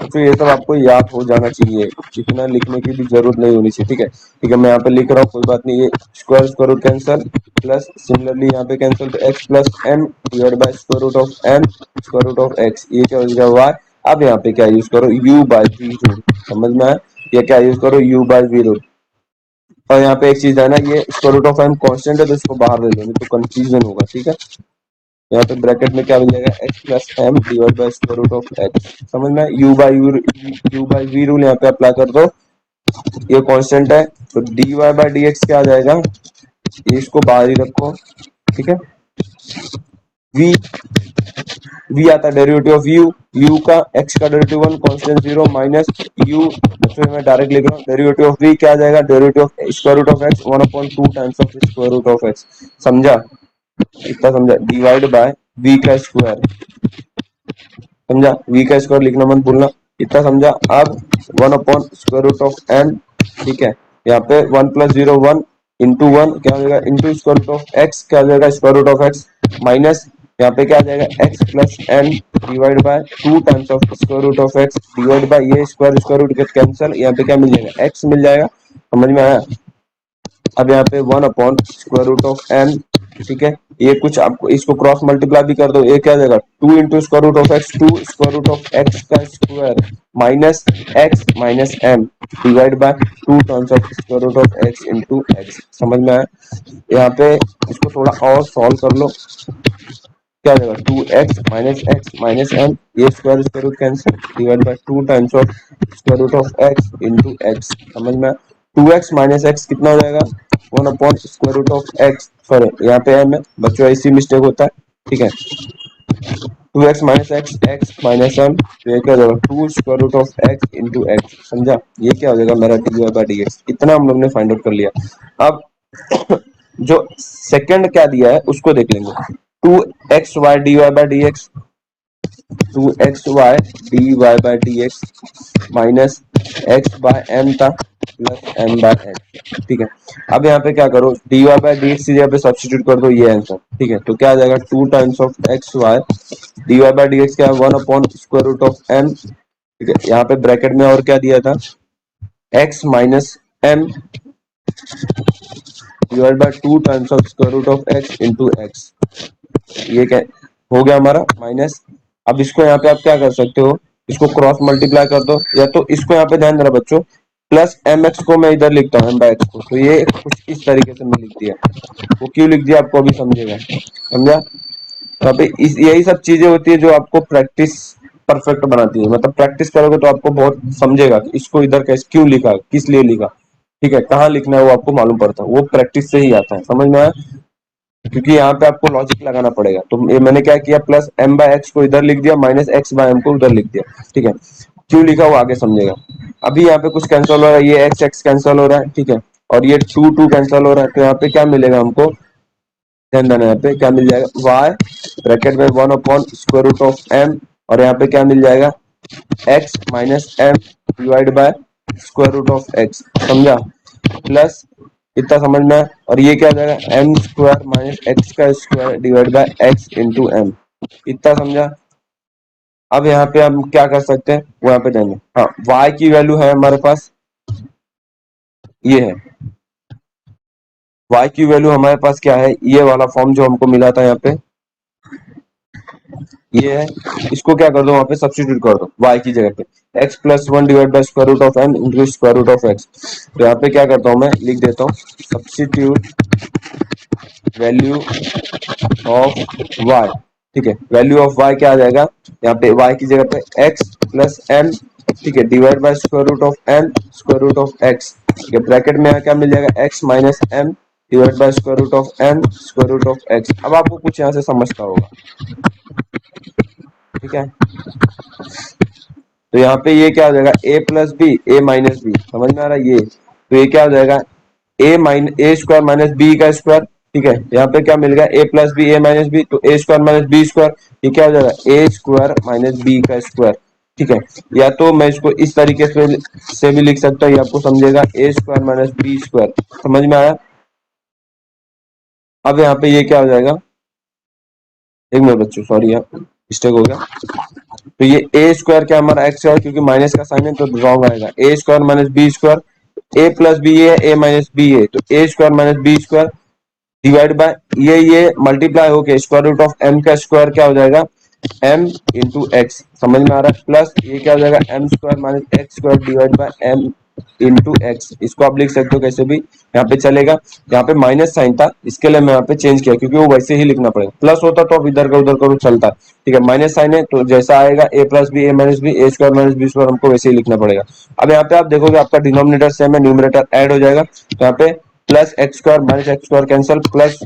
तो ये सब आपको याद हो जाना चाहिए, इतना लिखने की भी जरूरत नहीं होनी चाहिए, ठीक है? ठीक है, मैं यहाँ पे लिख रहा हूँ, कोई बात नहीं, ये square square root cancel, plus similarly यहाँ पे कैंसल, तो x plus m divide by square root of m square root of x, ये क्या हो जाएगा y। अब यहाँ पे क्या यूज करो, u बाय v रूट, समझ में आया? ये क्या यूज करो, u बाय v रूट, और यहाँ पे एक चीज है ना, ये square root of m constant है, तो इसको बाहर ले लो, नहीं तो कंफ्यूजन होगा, ठीक है? यहाँ पे ब्रैकेट में क्या मिल जाएगा, x plus m divide by square root of x, समझ में? u बाई v रूल यहाँ पे अप्लाई कर दो, ये कांस्टेंट है, तो dy बाय dx क्या आ जाएगा, ये इसको बाहर ही रखो, ठीक है? v आता है डेरिवेटिव ऑफ u का x का डेरिवेटिव 1 कांस्टेंट 0 माइनस u, बच्चों मैं डायरेक्ट लिख रहा हूँ, डेरिवेटिव ऑफ v क्या आ जाएगा, derivative of square root of x 1/2 times of square root of x, समझा, इतना समझा, डिवाइड बाय v का स्क्वायर, समझा, v का स्क्वायर लिखना मत भूलना, इतना समझा। अब 1/√m, ठीक है, यहाँ पे 1 + 0 1 इंटू 1 क्या हो जाएगा, into square root of x क्या हो जाएगा, square root of x, minus यहाँ पे क्या आ जाएगा x + m divide by 2 times of square root of x divide by ये स्क्वायर रूट गेट कैंसिल, यहाँ पे क्या मिल जाएगा, x मिल जाएगा, समझ में आया। अब यहाँ पे 1/√m, ठीक है, ये कुछ आपको इसको क्रॉस मल्टीप्लाई भी कर दो, ये क्या आ जाएगा 2 into square root of x, 2 square root of x का square minus x minus m divide by 2 times of square root of x into x, समझ में आया। यहाँ पे इसको थोड़ा और सॉल्व कर लो, क्या आ जाएगा 2x minus x minus m, ये square root cancel divide by 2 times of square root of x into x, समझ में आया। 2x माइनस x कितना हो जाएगा, 1/√x, सॉरी यहाँ पे m है बच्चों, ऐसी मिस्टेक होता है, ठीक है, 2x minus x minus m, तो ये क्या हो जाएगा 2 square root of x into x, समझा, ये क्या हो जाएगा मेरा dy/dx, इतना हम लोग ने फाइंड आउट कर लिया। अब जो सेकंड क्या दिया है उसको देख लेंगे, 2xy dy/dx, 2xy dy/dx minus x by m था प्लस m बाय n, ठीक है। अब यहाँ पे क्या करो, dy/dx की जगह पे सब्स्टिट्यूट कर दो, ये आंसर, ठीक है, तो क्या आ जाएगा 2 टाइम्स ऑफ xy dy/dx क्या है 1/√m, ठीक है, यहाँ पे ब्रैकेट में और क्या दिया था x minus m divide by 2 times of square root of x into x, ये क्या हो गया हमारा माइनस। अब इसको यहाँ पे आप क्या कर सकते हो, इसको क्रॉस मल्टीप्लाई कर दो, या तो इसको यहाँ पे ध्यान देना बच्चों, प्लस एम एक्स को मैं इधर लिखता हूँ m/x को, तो ये कुछ इस तरीके से मैं लिख दिया, वो क्यों लिख दिया आपको अभी समझेगा, समझा। तो अभी इस यही सब चीजें होती है जो आपको प्रैक्टिस परफेक्ट बनाती है, मतलब प्रैक्टिस करोगे तो आपको बहुत समझेगा कि इसको इधर कैसे क्यों लिखा, किस लिए लिखा, ठीक है, कहाँ लिखना है वो आपको मालूम पड़ता है, वो प्रैक्टिस से ही आता है, समझ में आया। क्योंकि यहाँ पे आपको लॉजिक लगाना पड़ेगा, तो ये मैंने क्या किया, प्लस m/x को इधर लिख दिया, माइनस x/m को उधर लिख दिया, ठीक है, क्यों लिखा वो आगे समझेगा। अभी यहाँ पे कुछ कैंसिल हो रहा है, ये x कैंसिल हो रहा है, ठीक है, और ये 2 कैंसिल हो रहा है, तो यहाँ पे क्या मिलेगा हमको, ध्यान देना, यहाँ पे क्या मिल जाएगा y ब्रैकेट में 1/√m, और यहाँ पे क्या मिल जाएगा x minus m divide by square root of x, समझा, प्लस इतना समझ में आया, और ये क्या हो जाएगा m स्क्वायर माइनस x का square divide by x into m, इतना समझा। अब यहाँ पे हम क्या कर सकते हैं वो यहाँ पे देंगे, हाँ y की वैल्यू है हमारे पास, ये है y की वैल्यू हमारे पास क्या है, ये वाला फॉर्म जो हमको मिला था यहाँ पे, ये है, इसको क्या कर दो वहां पे सब्स्टिट्यूट कर दो y की जगह पे, x + 1 divide by square root of m into square root of x, तो यहाँ पे क्या करता हूँ मैं लिख देता हूँ सब्स्टिट्यूट वैल्यू ऑफ y, ठीक है, वैल्यू ऑफ y क्या आ जाएगा, यहाँ पे y की जगह पे x + m, ठीक है, divide by square root of m square root of x, ठीक है, ब्रैकेट में क्या मिल जाएगा x minus m divide by square root of m square root of x। अब आपको कुछ यहाँ से समझता होगा, ठीक है, तो यहाँ पे ये क्या हो जाएगा a plus b a minus b, समझ में आ रहा है, ये तो ये क्या हो जाएगा a स्क्वायर माइनस बी का स्क्वायर, ठीक है, यहाँ पे क्या मिल गया a plus b a minus b, तो a square minus b square, ये क्या हो जाएगा a स्क्वायर माइनस बी का स्क्वायर, ठीक है, या तो मैं इसको इस तरीके से भी लिख सकता हूँ, ये आपको समझेगा a square minus b square, समझ में आया। अब यहाँ पे ये क्या हो जाएगा, एक मिनट बच्चों, सॉरी यार मिस्टेक हो गया, तो ये ए स्क्वायर क्या हमारा एक्स है, क्योंकि माइनस का साइन है तो रॉन्ग आएगा, a square minus b square, a plus b है ए माइनस बी है, तो a square minus b square divide by ये मल्टीप्लाई होके स्क्वायर रूट ऑफ एम का स्क्वायर क्या हो जाएगा m इंटू एक्स, समझ में आ रहा है, प्लस ये क्या हो जाएगा m square minus x square divide by m into x, इसको आप लिख सकते हो कैसे भी, यहाँ पे चलेगा, यहाँ पे माइनस साइन था इसके लिए मैं यहाँ पे चेंज किया, क्योंकि वो वैसे ही लिखना पड़ेगा, प्लस होता तो अब इधर का उधर करो चलता, ठीक है, माइनस साइन है तो जैसा आएगा a plus b a minus b a square minus b square हमको वैसे ही लिखना पड़ेगा। अब यहाँ पे आप देखोगे आपका डिनोमिनेटर सेम है, न्यूमरेटर ऐड हो जाएगा, तो यहाँ पे plus x square minus x square cancel, plus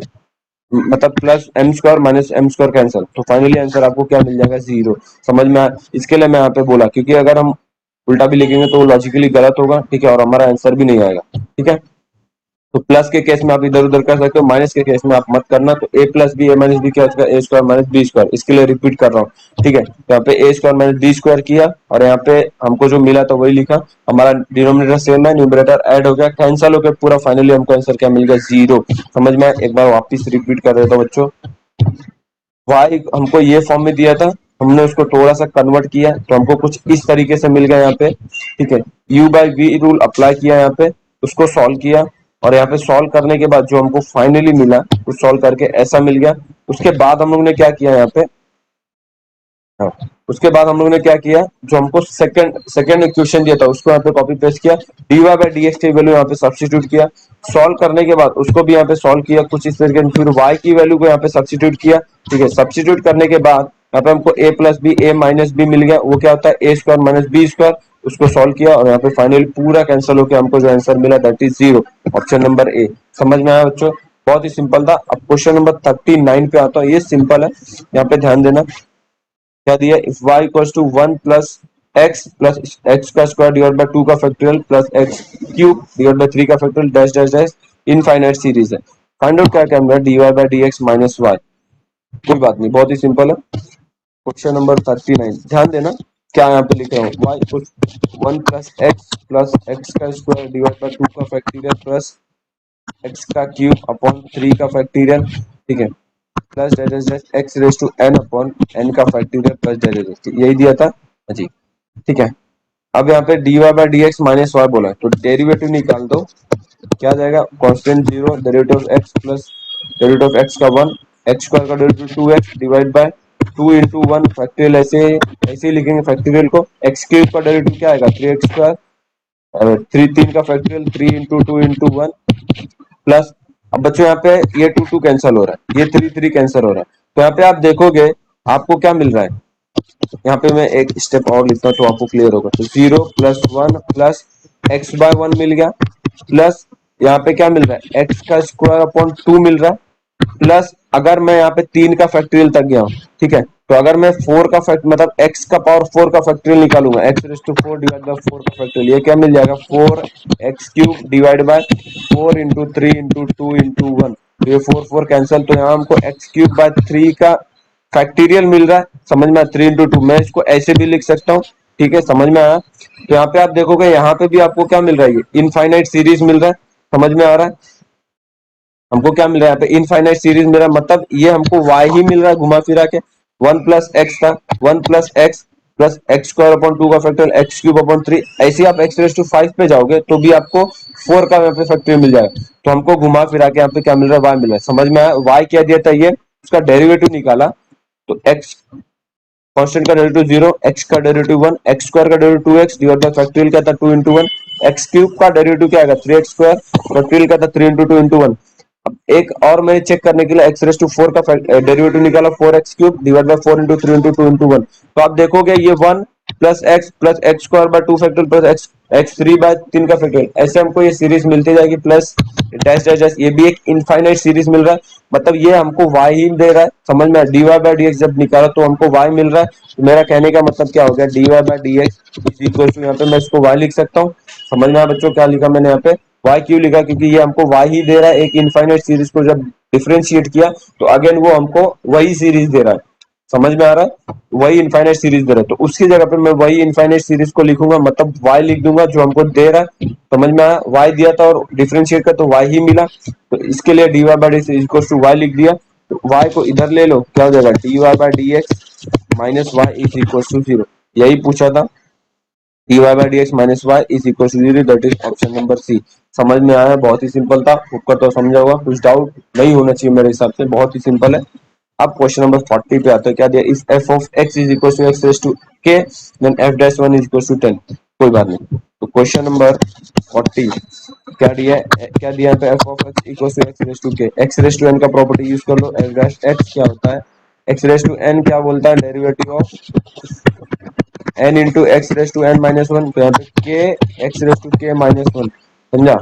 मतलब plus m square minus m square cancel, तो फाइनली आंसर आपको क्या मिल जाएगा, 0। समझ में आया? इसके लिए मैं यहाँ पे बोला, क्योंकि अगर हम उल्टा भी लिखेंगे तो लॉजिकली गलत होगा, ठीक है, और हमारा आंसर भी नहीं आएगा, ठीक है। तो प्लस के केस में आप इधर उधर कर सकते हो, माइनस के केस में आप मत करना। तो ए plus b a minus B क्या हो जाएगा, ए स्क्वायर माइनस बी स्क्वायर। इसके लिए रिपीट कर रहा हूँ, ठीक है। तो यहाँ पे ए स्क्वायर माइनस बी स्क्वायर किया, और यहाँ पे हमको जो मिला था वही लिखा। हमारा डिनोमिनेटर सेम है, न्यूमरेटर ऐड हो गया, कैंसिल हो गया पूरा, फाइनली हमको आंसर क्या मिल गया, 0। समझ में आया? एक बार वापिस रिपीट कर देता हूँ बच्चों। वाई हमको ये फॉर्म में दिया था, हमने उसको थोड़ा सा कन्वर्ट किया तो हमको कुछ इस तरीके से मिल गया यहाँ पे, ठीक है। U by v rule apply किया यहाँ पे, उसको सॉल्व किया, और यहाँ पे सॉल्व करने के बाद जो हमको फाइनली मिला, उस सॉल्व करके ऐसा मिल गया। उसके बाद हम लोग ने क्या किया यहाँ पे, हाँ, उसके बाद हम लोग ने क्या किया, जो हमको सेकंड सेकंड इक्वेशन दिया था उसको यहाँ पे कॉपी पेस्ट किया, dy बाई डी एक्स की वैल्यू यहाँ पे सब्स्टिट्यूट किया, सॉल्व करने के बाद उसको भी यहाँ पे सॉल्व किया कुछ इस तरीके से, फिर y की वैल्यू को यहाँ पे सब्स्टिट्यूट किया, ठीक है। सब्स्टिट्यूट करने के बाद यहाँ पे हमको a plus b a minus b मिल गया, वो क्या होता है a square minus b square. उसको सॉल्व किया और यहाँ पे फाइनली पूरा कैंसिल होकर हमको जो आंसर मिला that is 0, option number a. समझ में आया बच्चों? बहुत ही सिंपल था। अब क्वेश्चन नंबर 39 पे आता हूँ, ये सिंपल है, यहाँ पे ध्यान देना। क्या दिया, if y equals to 1 plus x का स्क्वायर डिवाइड बाय 2 का factorial plus x cube divide by 3 का factorial dash dash dash infinite series है, फाइंड आउट क्या क्या मिला, dy by dx minus y। कोई बात नहीं, बहुत ही सिंपल है। क्वेश्चन नंबर 39 ध्यान देना, क्या यहाँ पे लिख रहा हूँ, y इक्वल्स 1 प्लस एक्स का स्क्वायर डिवाइड बाय 2 का फैक्टोरियल प्लस एक्स का क्यूब अपॉन 3 का फैक्टोरियल, ठीक है, plus derivative x raise to n upon n का फैक्टोरियल प्लस डेरिवेटिव, यही दिया था जी, ठीक है। अब यहाँ पे dy by dx minus y बोला है, तो डेरिवेटिव निकाल दो, क्या जाएगा, constant 0 derivative x plus derivative x का 1, एक्स स्क्वायर का derivative 2x divide by 2 into 1 factorial, ऐसे ऐसे ही लिखेंगे फैक्टोरियल को। एक्स क्यूब का डेरिवेटिव क्या आएगा, 3x स्क्वायर, और 3 का फैक्टोरियल 3 इंटू 2 इंटू 1 प्लस, अब बच्चों यहाँ पे ये 2 कैंसिल हो रहा है, ये 3 कैंसिल हो रहा है, तो यहाँ पे आप देखोगे आपको क्या मिल रहा है। यहाँ पे मैं एक स्टेप और लिखता हूँ तो आपको क्लियर होगा। तो 0 प्लस 1 प्लस एक्स बाय 1 मिल गया, प्लस यहाँ पे क्या मिल रहा है, एक्स का स्क्वायर अपॉन 2 मिल रहा है, प्लस अगर मैं यहाँ पे 3 का फैक्टोरियल तक गया हूँ, ठीक है, तो अगर मैं 4 का फैक्ट मतलब x का पावर 4 का फैक्टोरियल निकालूंगा, x raise to 4 divide by 4 का फैक्टोरियल, ये क्या मिल जाएगा, 4x cube divide by 4 into 3 into 2 into 1, तो ये 4 कैंसिल, तो यहाँ हमको x क्यूब बाय 3 का फैक्टोरियल मिल रहा है। समझ में आया, 3 इंटू 2, मैं इसको ऐसे भी लिख सकता हूँ, ठीक है, समझ में आया। तो यहाँ पे आप देखोगे, यहाँ पे भी आपको क्या मिल रहा है, इनफाइनाइट सीरीज मिल रहा है, समझ में आ रहा है। हमको क्या मिल रहा है यहाँ पे, इनफाइनाइट सीरीज मिल रहा है, मतलब ये हमको y ही मिल रहा है घुमा फिरा के। 1 प्लस एक्स था, 1 प्लस एक्स स्क्वायर अपॉन 2 का फैक्टोरियल एक्स क्यूब अपॉन 3, ऐसे ही आप एक्स रेज टू 5 पे जाओगे तो भी आपको 4 का यहाँ पे फैक्टोरियल मिल जाएगा। तो हमको घुमा फिरा के यहाँ पे क्या मिल रहा है, y मिल रहा है। समझ में आया, y क्या दिया था, ये उसका डेरिवेटिव निकाला, तो x कांस्टेंट का डेरिवेटिव 0, एक्स का डेरिवेटिव 1, एक्स स्क्वायर का derivative 2x divide bye factorial क्या था 2 इंटू 1, एक्स क्यूब का डेरिवेटिव क्या आएगा 3x स्क्वायर, फैक्टोरियल क्या था 3 इंटू 2 इंटू 1। अब एक और मैंने चेक करने के लिए एक्स रेज टू 4 का डेरिवेटिव निकाला, 4x cube divide by 4 into 3 into 2 into 1, तो आप देखोगे ये 1 plus x square by 2 factorial plus x x 3 by 3 का फैक्टोरियल, ऐसे हमको ये सीरीज मिलती जाएगी, प्लस डैश डैश डैश, ये भी एक इनफाइनाइट सीरीज मिल रहा है, मतलब ये हमको y ही दे रहा है। समझ में, dy बाय dx जब निकाला तो हमको y मिल रहा है, तो मेरा कहने का मतलब क्या हो गया, dy by dx is equal to, यहाँ पे मैं इसको y लिख सकता हूँ। समझ में आया बच्चों, क्या लिखा मैंने यहाँ पे, y क्यों लिखा, क्योंकि ये हमको y ही दे रहा है। एक इनफाइनाइट सीरीज को जब डिफरेंशिएट किया तो अगेन वो हमको वही सीरीज दे रहा है। समझ में आ रहा है, वही इनफाइनाइट सीरीज दे रहा है, तो उसकी जगह पे मैं वही इनफाइनाइट सीरीज को लिखूंगा, मतलब y लिख दूंगा जो हमको दे रहा है। समझ में आया, y दिया था और डिफरेंशिएट का तो y ही मिला, तो इसके लिए dy by dx equal to y लिख दिया, तो y को इधर ले लो, क्या हो जाएगा, dy by dx minus y is equal to 0, यही पूछा था, dy by dx minus y is equal to 0, that is option number c. समझ में आया, बहुत ही सिंपल था, ऊपर तो समझा होगा, कुछ डाउट नहीं होना चाहिए मेरे हिसाब से, बहुत ही सिंपल है। अब क्वेश्चन नंबर 40 पे आता है, क्या दिया, इस f of x is equal to x raise to k then f dash 1 is equal to 10, कोई बात नहीं। तो क्वेश्चन नंबर 40 क्या दिया है, f of x equal to x raise to k, x raise to n का प्रॉपर्टी यूज कर लो, f डैश x क्या होता है, x रेज टू n क्या बोलता है, derivative of n into x raise to n minus 1, तो यहाँ पे k x raise to k minus 1, समझा।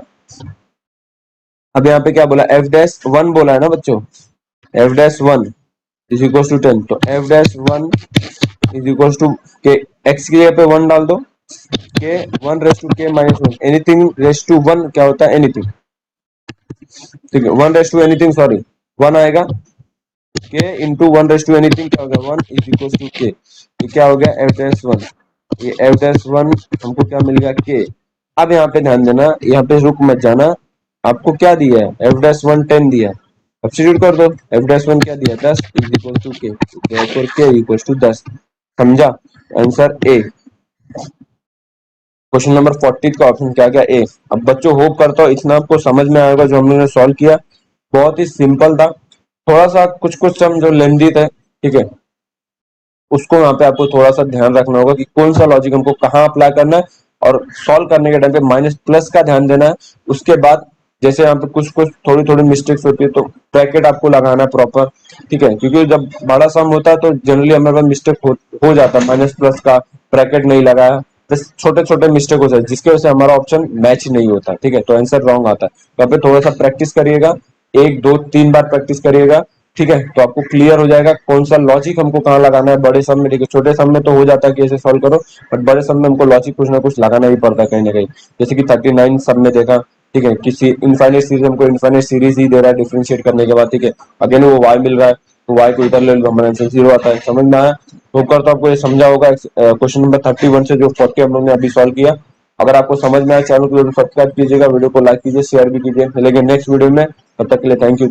अब यहाँ पे क्या बोला, f डैश 1 बोला है ना बच्चों, f dash one is equal to 10, तो f dash one is equal to k, x की जगह पे 1 डाल दो, k 1 raise to k minus 1, anything raise to 1 क्या होता है, एनीथिंग, ठीक है, 1 रेस टू एनीथिंग, सॉरी 1 आएगा, के इंटू 1 रेस टू एनीथिंग क्या होगा, 1 इज इक्वल टू के, ये क्या हो गया एफ डैश वन, ये एफ डैश वन हमको क्या मिल गया, के। अब यहाँ पे ध्यान देना, यहाँ पे रुक मत जाना, आपको क्या दिया है, एफ डैश वन 10 दिया है, सब्स्टिट्यूट कर दो, एफ डैश वन क्या दिया 10 इज इक्वल टू के, therefore के इक्वल टू 10, समझा, आंसर ए। क्वेश्चन नंबर 40 का ऑप्शन क्या गया, ए। अब बच्चों होप करता हूँ इतना आपको समझ में आएगा जो हम लोगों ने सॉल्व किया, बहुत ही सिंपल था, थोड़ा सा कुछ कुछ सम जो लेंदी थे, ठीक है, उसको यहाँ पे आपको थोड़ा सा ध्यान रखना होगा कि कौन सा लॉजिक हमको कहाँ अप्लाई करना है, और सॉल्व करने के टाइम पे माइनस प्लस का ध्यान देना है। उसके बाद जैसे यहाँ पे कुछ कुछ थोड़ी थोड़ी मिस्टेक्स होती है तो ब्रैकेट आपको लगाना है प्रॉपर, ठीक है, क्योंकि जब बड़ा सम होता है तो जनरली हमारे पास मिस्टेक हो जाता है, माइनस प्लस का ब्रैकेट नहीं लगाया, बस छोटे छोटे मिस्टेक हो जाए जिसकी वजह से हमारा ऑप्शन मैच नहीं होता, ठीक है, तो आंसर रॉन्ग आता है। तो यहाँ पे थोड़ा सा प्रैक्टिस करिएगा, 1 2 3 बार प्रैक्टिस करिएगा, ठीक है, तो आपको क्लियर हो जाएगा कौन सा लॉजिक हमको कहाँ लगाना है बड़े सम में, ठीक है, छोटे सम में तो हो जाता है कि ऐसे सॉल्व करो, बट बड़े सम में हमको लॉजिक कुछ ना कुछ लगाना ही पड़ता है कहीं ना कहीं, जैसे कि 39 सब में देखा, ठीक है, किसी इनफाइनाइट सीरीज हमको इनफाइनाइट सीरीज ही दे रहा है डिफरेंशिएट करने के बाद, ठीक है, अगेन वो y मिल रहा है तो y को इधर ले लो, हमारा आंसर 0 आता है, समझ में आया, होकर तो आपको ये समझा होगा क्वेश्चन नंबर 31 से जो 40 हम लोग ने अभी सॉल्व किया। अगर आपको समझ में आया चैनल को सब्सक्राइब कीजिएगा, वीडियो को लाइक कीजिए, शेयर भी कीजिए, मिलेंगे नेक्स्ट वीडियो में, तब तक के लिए थैंक यू।